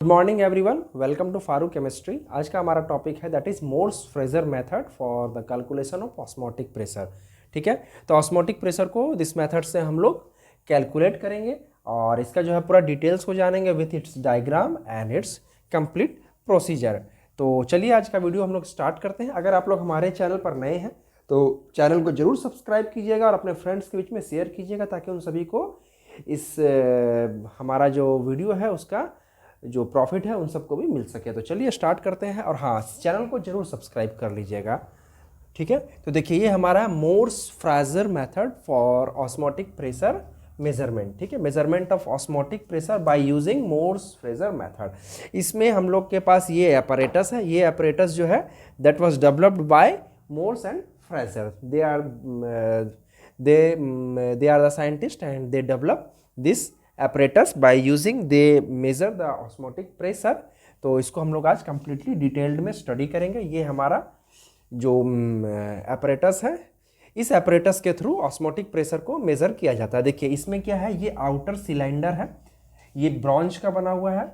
Good morning everyone, welcome to Farooq chemistry. आज का हमारा टॉपिक है that is Morse Frazer method for the calculation of osmotic pressure. ठीक है, तो ऑस्मोटिक प्रेशर को दिस मेथड से हम लोग कैलकुलेट करेंगे और इसका जो है पूरा डिटेल्स को जानेंगे with its diagram and it's complete procedure. तो चलिए आज का वीडियो हम लोग स्टार्ट करते हैं। अगर आप लोग हमारे चैनल पर नए हैं तो चैनल को जरूर सब्सक्राइब कीजिएगा और अपने फ्रेंड्स के बीच में शेयर कीजिएगा ताकि उन सभी को इस हमारा जो वीडियो है उसका जो प्रॉफिट है उन सबको भी मिल सके। तो चलिए स्टार्ट करते हैं और हाँ, चैनल को जरूर सब्सक्राइब कर लीजिएगा। ठीक है, तो देखिए ये हमारा Morse Frazer method for osmotic pressure measurement. ठीक है, measurement of osmotic pressure by using Morse Frazer method. इसमें हम लोग के पास ये apparatus है। ये apparatus जो है that was developed by Morse and Frazer. they are the scientists and they develop this apparatus by using they measure the osmotic pressure। तो इसको हम लोग आज completely डिटेल्ड में स्टडी करेंगे। ये हमारा जो apparatus है, इस apparatus के थ्रू ऑस्मोटिक प्रेशर को मेजर किया जाता है। देखिए इसमें क्या है, ये आउटर सिलेंडर है, ये ब्रॉन्ज का बना हुआ है।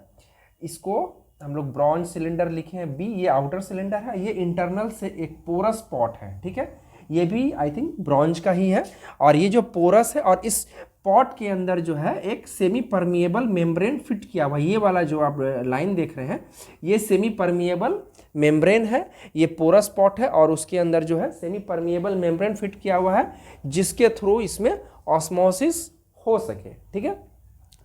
इसको हम लोग ब्रॉन्ज सिलेंडर लिखे हैं बी। ये आउटर सिलेंडर है, ये इंटरनल से एक पोरस पॉट है। ठीक है, ये भी आई थिंक ब्रॉन्ज का ही है। और ये जो पोरस है और इस पॉट के अंदर जो है एक सेमी परमिएबल मेम्ब्रेन फिट किया हुआ है। ये वाला जो आप लाइन देख रहे हैं ये सेमी परमिएबल मेम्ब्रेन है। ये पोरस पॉट है और उसके अंदर जो है सेमी परमिएबल मेम्ब्रेन फिट किया हुआ है जिसके थ्रू इसमें ऑस्मोसिस हो सके। ठीक है,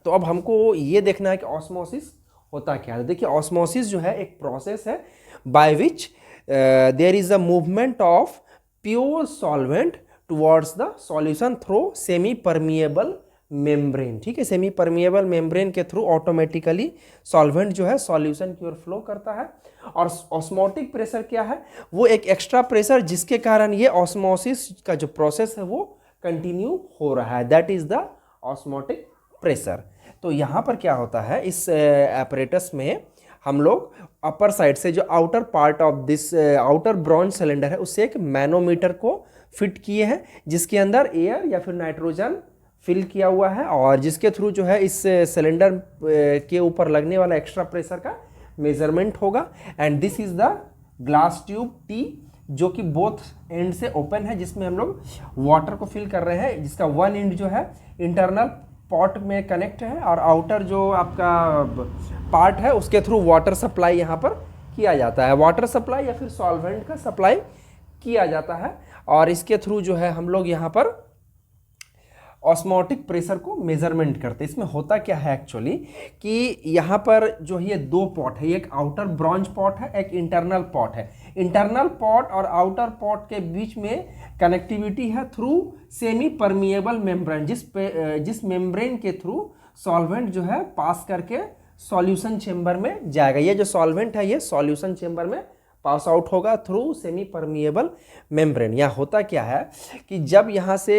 तो अब हमको ये देखना है कि ऑस्मोसिस होता क्या है। देखिए ऑस्मोसिस जो है एक प्रोसेस है by which there is a movement of pure solvent towards the solution through semi permeable membrane. ठीक है, सेमी परमिएबल मेम्ब्रेन के थ्रू ऑटोमेटिकली सॉल्वेंट जो है सॉल्यूशन की ओर फ्लो करता है। और ऑस्मोटिक प्रेशर क्या है, वो एक एक्स्ट्रा प्रेशर जिसके कारण ये ऑस्मोसिस का जो प्रोसेस है वो कंटिन्यू हो रहा है, that is the osmotic pressure. तो यहाँ पर क्या होता है, इस apparatus में हम लोग अपर साइड से जो outer part of this outer bronze cylinder है उससे एक मैनोमीटर को फिट किए हैं जिसके अंदर एयर या फिर नाइट्रोजन फिल किया हुआ है और जिसके थ्रू जो है इस सिलेंडर के ऊपर लगने वाला एक्स्ट्रा प्रेशर का मेजरमेंट होगा। And this is the glass tube T जो कि बोथ एंड से ओपन है, जिसमें हम लोग वाटर को फिल कर रहे हैं, जिसका वन एंड जो है इंटरनल पॉट में कनेक्ट है और आउटर जो आपका पार्ट है उसके थ्रू वाटर सप्लाई यहाँ पर किया जाता है। वाटर सप्लाई या फिर सॉल्वेंट का सप्लाई किया जाता है और इसके थ्रू जो है हम लोग यहाँ पर ऑस्मोटिक प्रेशर को मेजरमेंट करते हैं। इसमें होता क्या है एक्चुअली कि यहाँ पर जो ये दो पॉट है, एक आउटर ब्रॉन्ज पॉट है, एक इंटरनल पॉट है। इंटरनल पॉट और आउटर पॉट के बीच में कनेक्टिविटी है थ्रू सेमी परमिएबल मेम्ब्रेन, जिस मेम्ब्रेन के थ्रू सॉल्वेंट जो है पास करके सॉल्यूशन चेम्बर में जाएगा। ये जो सॉल्वेंट है ये सॉल्यूशन चेम्बर में पास आउट होगा थ्रू सेमी परमिएबल मेम्ब्रेन। यहाँ होता क्या है कि जब यहाँ से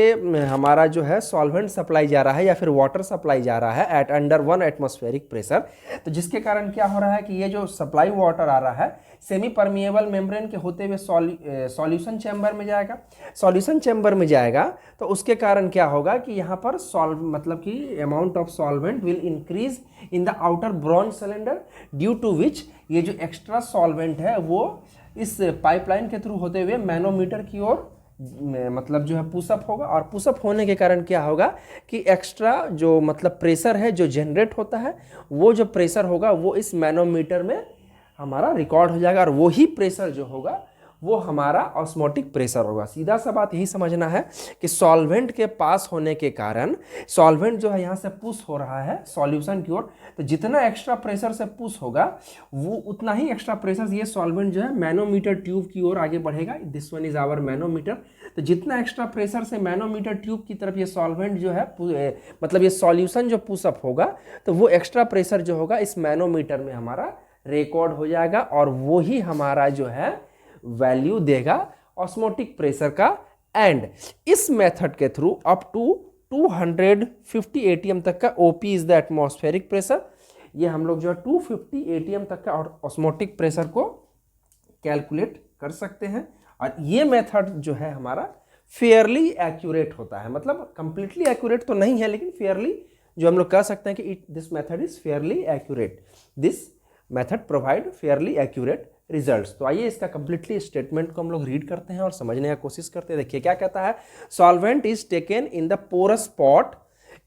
हमारा जो है सॉल्वेंट सप्लाई जा रहा है या फिर वाटर सप्लाई जा रहा है एट अंडर 1 एटमॉस्फेरिक प्रेशर, तो जिसके कारण क्या हो रहा है कि ये जो सप्लाई वाटर आ रहा है सेमी परमिएबल मेम्ब्रेन के होते हुए सॉल्यूशन चैम्बर में जाएगा। सॉल्यूशन चैम्बर में जाएगा तो उसके कारण क्या होगा कि यहाँ पर मतलब कि amount of solvent will increase in the outer bronze cylinder due to which ये जो एक्स्ट्रा सॉल्वेंट है वो इस पाइपलाइन के थ्रू होते हुए मैनोमीटर की ओर मतलब जो है पुशअप होगा। और पुशअप होने के कारण क्या होगा कि एक्स्ट्रा जो मतलब प्रेशर है जो जनरेट होता है वो जो प्रेशर होगा वो इस मैनोमीटर में हमारा रिकॉर्ड हो जाएगा और वही प्रेशर जो होगा वो हमारा ऑस्मोटिक प्रेशर होगा। सीधा सा बात यही समझना है कि सॉल्वेंट के पास होने के कारण सॉल्वेंट जो है यहाँ से पुश हो रहा है सॉल्यूशन की ओर, तो जितना एक्स्ट्रा प्रेशर से पुश होगा वो उतना ही एक्स्ट्रा प्रेशर ये सॉल्वेंट जो है मैनोमीटर ट्यूब की ओर आगे बढ़ेगा। This one is our manometer. तो जितना एक्स्ट्रा प्रेशर से मैनोमीटर ट्यूब की तरफ ये सॉल्वेंट जो है मतलब ये सॉल्यूशन जो पुशअप होगा तो वो एक्स्ट्रा प्रेशर जो होगा इस मैनोमीटर में हमारा रिकॉर्ड हो जाएगा और वो ही हमारा जो है वैल्यू देगा ऑस्मोटिक प्रेशर का। एंड इस मेथड के थ्रू अप टू 250 atm तक का OP is the atmospheric pressure. ये हम लोग जो है 250 atm तक का ऑस्मोटिक प्रेशर को कैलकुलेट कर सकते हैं। और ये मेथड जो है हमारा फेयरली एक्यूरेट होता है, मतलब कंप्लीटली एक्यूरेट तो नहीं है लेकिन फेयरली जो हम लोग कह सकते हैं कि this method is fairly accurate. This method provide Fairlie accurate results. तो आइए इसका कंप्लीटली स्टेटमेंट को हम लोग रीड करते हैं और समझने की कोशिश करते हैं। देखिए क्या कहता है, solvent is taken in the porous pot.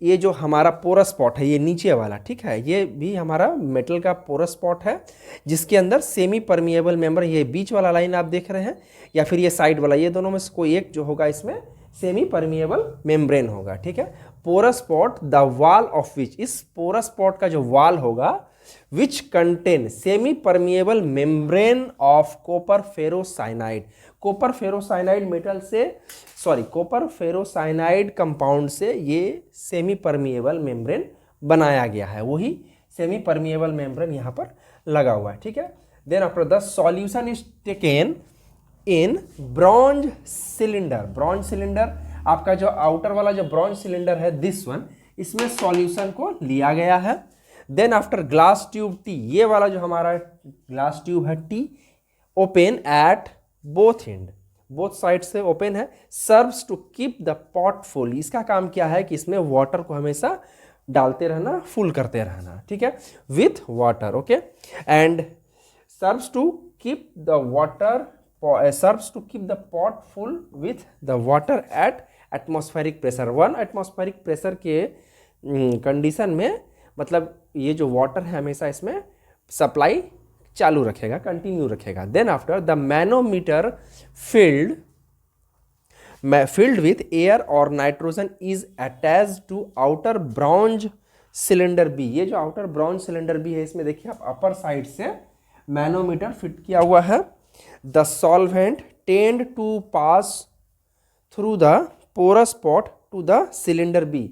ये जो हमारा पोरस पॉट है, ये नीचे वाला, ठीक है, ये भी हमारा मेटल का पोरस पॉट है, जिसके अंदर सेमी परमिएबल मेम्बर, ये बीच वाला लाइन आप देख रहे हैं या फिर ये साइड वाला, ये दोनों में से कोई एक जो होगा इसमें सेमी परमिएबल मेम्ब्रेन होगा, ठीक है। Porous pot the wall of which, इस पोरस पॉट का जो वॉल होगा, which contain semi permeable membrane of copper ferrocyanide. Copper ferrocyanide metal से, सॉरी, कॉपर फेरोसाइनाइड कंपाउंड से ये सेमी परमिएबल मेम्ब्रेन बनाया गया है, वही सेमी परमिएबल मेम्ब्रेन यहाँ पर लगा हुआ है, ठीक है। Then after the solution is taken in bronze cylinder. Bronze cylinder, आपका जो आउटर वाला जो ब्रॉन्ज सिलेंडर है, दिस वन, इसमें सॉल्यूशन को लिया गया है। Then after glass tube T, ये वाला जो हमारा ग्लास ट्यूब है T, open at both end, both side से ओपन है, serves to keep the pot full. इसका काम क्या है कि इसमें वाटर को हमेशा डालते रहना, फुल करते रहना, ठीक है, with water, okay. And serves to keep the water, serves to keep the pot full with the water at atmospheric pressure. 1 atmospheric pressure के कंडीशन में, मतलब ये जो वाटर है हमेशा इसमें सप्लाई चालू रखेगा, कंटिन्यू रखेगा। Then after the manometer filled with air और nitrogen is attached to outer bronze cylinder B. ये जो आउटर ब्रॉन्ज सिलेंडर बी है, इसमें देखिए आप अपर साइड से मैनोमीटर फिट किया हुआ है। The solvent tend to pass through the porous pot to the cylinder B.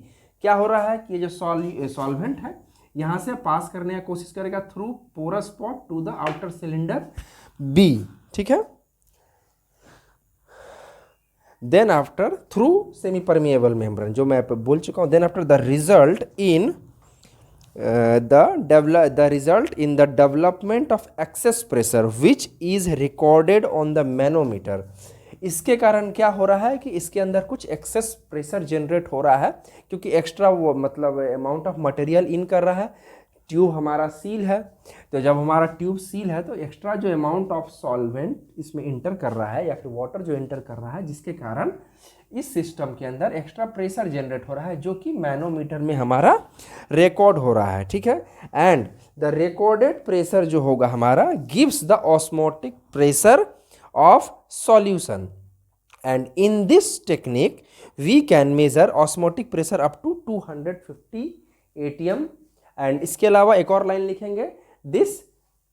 क्या हो रहा है कि ये जो सॉल्वेंट है यहां से पास करने की कोशिश करेगा through porous pot to the outer cylinder B, ठीक है। Then after through semi permeable membrane, जो मैं बोल चुका हूं। Then after the result in the development of excess pressure which is recorded on the manometer. इसके कारण क्या हो रहा है कि इसके अंदर कुछ एक्सेस प्रेशर जनरेट हो रहा है, क्योंकि एक्स्ट्रा वो मतलब अमाउंट ऑफ मटेरियल इन कर रहा है। ट्यूब हमारा सील है, तो जब हमारा ट्यूब सील है तो एक्स्ट्रा जो अमाउंट ऑफ सॉल्वेंट इसमें इंटर कर रहा है या फिर वाटर जो इंटर कर रहा है, जिसके कारण इस सिस्टम के अंदर एक्स्ट्रा प्रेशर जनरेट हो रहा है, जो कि मैनोमीटर में हमारा रिकॉर्ड हो रहा है, ठीक है। एंड द रिकॉर्डेड प्रेशर जो होगा हमारा gives the osmotic pressure of solution, and in this technique we can measure osmotic pressure up to 250 atm। and इसके अलावा एक और लाइन लिखेंगे, this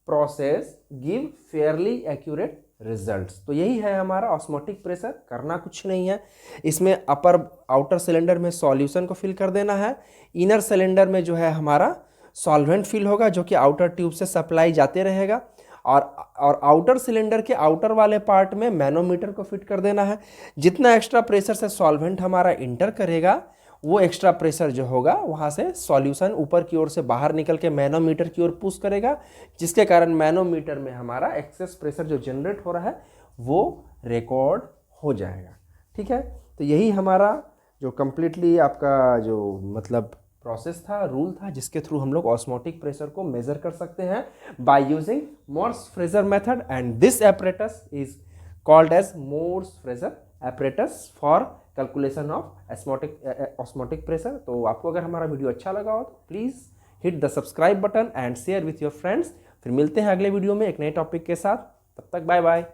process give fairly accurate results। तो यही है हमारा ऑस्मोटिक प्रेशर, करना कुछ नहीं है। इसमें अपर आउटर सिलेंडर में सॉल्यूशन को फिल कर देना है, इनर सिलेंडर में जो है हमारा सॉल्वेंट फिल होगा, जो कि आउटर ट्यूब से सप्लाई जाते रहेगा, और आउटर सिलेंडर के आउटर वाले पार्ट में मैनोमीटर को फिट कर देना है। जितना एक्स्ट्रा प्रेशर से सॉल्वेंट हमारा इंटर करेगा, वो एक्स्ट्रा प्रेशर जो होगा वहाँ से सॉल्यूशन ऊपर की ओर से बाहर निकल के मैनोमीटर की ओर पुश करेगा, जिसके कारण मैनोमीटर में हमारा एक्सेस प्रेशर जो जनरेट हो रहा है वो रिकॉर्ड हो जाएगा, ठीक है। तो यही हमारा जो कंप्लीटली आपका जो मतलब प्रोसेस था, रूल था, जिसके थ्रू हम लोग ऑस्मोटिक प्रेशर को मेजर कर सकते हैं by using Morse Frazer method. And this apparatus is called as Morse Frazer apparatus for calculation of osmotic pressure. तो आपको अगर हमारा वीडियो अच्छा लगा हो तो please hit the subscribe button and share with your friends. फिर मिलते हैं अगले वीडियो में एक नए टॉपिक के साथ, तब तक बाय बाय।